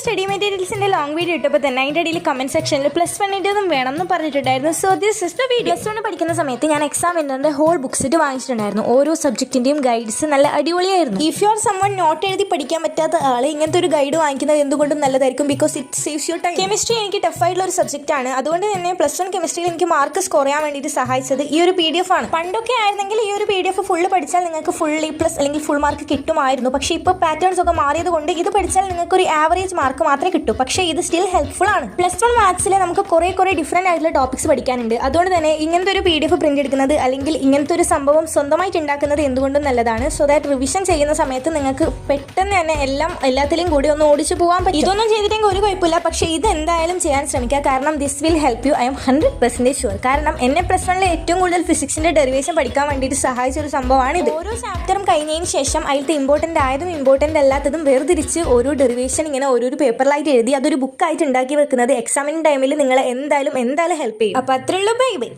Study മെറ്റീരിയൽസിന്റെ long video ഇട്ടപ്പോൾ തന്നെ അതിൻ്റെ ഇടയിൽ കമന്റ് സെക്ഷനിൽ +1 വേണമെന്ന് പറഞ്ഞിട്ടുണ്ടായിരുന്നു. So this is the video. +1 പഠിക്കുന്ന സമയത്ത് ഞാൻ എക്സാം വിന്നറിന്റെ ഹോൾ ബുക്ക് സെറ്റ് വാങ്ങിച്ചിട്ടുണ്ടായിരുന്നു. ഓരോ സബ്ജക്റ്റിന്റെയും ഗൈഡ്സ് നല്ല അടിപൊളിയായിരുന്നു. If you are someone note എഴുതി പഠിക്കാൻ പറ്റാത്ത ആള് ഇങ്ങനത്തെ ഒരു ഗൈഡ് വാങ്ങിക്കുന്നത് എന്തുകൊണ്ടും നല്ലതായിരിക്കും. Because it saves your time. Chemistry എനിക്ക് ടഫ് ആയിട്ടുള്ള ഒരു സബ്ജക്റ്റ് ആണ്. അതുകൊണ്ട് തന്നെ +1 കെമിസ്ട്രിയിൽ എനിക്ക് മാർക്ക് സ്കോർ ചെയ്യാൻ വേണ്ടിയിട്ട് സഹായിച്ചത് ഈ ഒരു PDF ആണ്. പണ്ടൊക്കെ ആയിരുന്നെങ്കിൽ ഈ ഒരു PDF ഫുള്ള് പഠിച്ചാൽ നിങ്ങൾക്ക് ഫുൾ A+ അല്ലെങ്കിൽ ഫുൾ മാർക്ക് കിട്ടുമായിരുന്നു. പക്ഷേ ഇപ്പോൾ പാറ്റേൺസ് ഒക്കെ മാറിയത് കൊണ്ട് ഇത് പഠിച്ചാൽ നിങ്ങൾക്ക് ഒരു ആവറേജ് മാർക്ക് മാത്രമേ കിട്ടൂ. പക്ഷേ ഇത് സ്റ്റിൽ ഹെൽപ്ഫുൾ ആണ്. +1 മാത്സിൽ നമുക്ക് കുറേ ഡിഫറെന്റ് ആയിട്ടുള്ള ടോപ്പിക്സ് പഠിക്കാനുണ്ട്. അതുകൊണ്ട് തന്നെ ഇങ്ങനത്തെ ഒരു PDF പ്രിന്റ് എടുക്കുന്നത് അല്ലെങ്കിൽ ഇങ്ങനത്തെ ഒരു സംഭവം സ്വന്തമായിട്ട് ഉണ്ടാക്കുന്നത് എന്തുകൊണ്ടും നല്ലതാണ്. സോ ദാറ്റ് റിവിഷൻ ചെയ്യുന്ന സമയത്ത് നിങ്ങൾക്ക് പെട്ടെന്ന് തന്നെ എല്ലാത്തിലും കൂടി ഒന്ന് ഓടിച്ചു പോകാൻ പറ്റും. ഇതൊന്നും ചെയ്തിട്ടെങ്കിൽ ഒരു കുഴപ്പമില്ല. പക്ഷേ ഇത് എന്തായാലും ചെയ്യാൻ ശ്രമിക്കുക. കാരണം this will help you. I M 100% sure. കാരണം എന്നെ +1 ഏറ്റവും കൂടുതൽ ഫിസിക്സിന്റെ ഡെറിവേഷൻ പഠിക്കാൻ വേണ്ടിയിട്ട് സഹായിച്ച ഒരു സംഭവമാണ് ഇത്. ഓരോ ചാപ്റ്ററും കഴിഞ്ഞതിന് ശേഷം അതിലത്തെ ഇമ്പോർട്ടന്റ് ആയതും ഇമ്പോർട്ടന്റ് അല്ലാത്തതും വേർതിരിച്ച് ഓരോ ഡെറിവേഷൻ ഇങ്ങനെ ഓരോരു പേപ്പറിലായിട്ട് എഴുതി അതൊരു ബുക്കായിട്ട് ഉണ്ടാക്കി വെക്കുന്നത് എക്സാമിന് ടൈമിൽ നിങ്ങളെ എന്തായാലും ഹെൽപ്പ് ചെയ്യും. അപ്പോൾ അത്രയുള്ളൂ. Bye bye.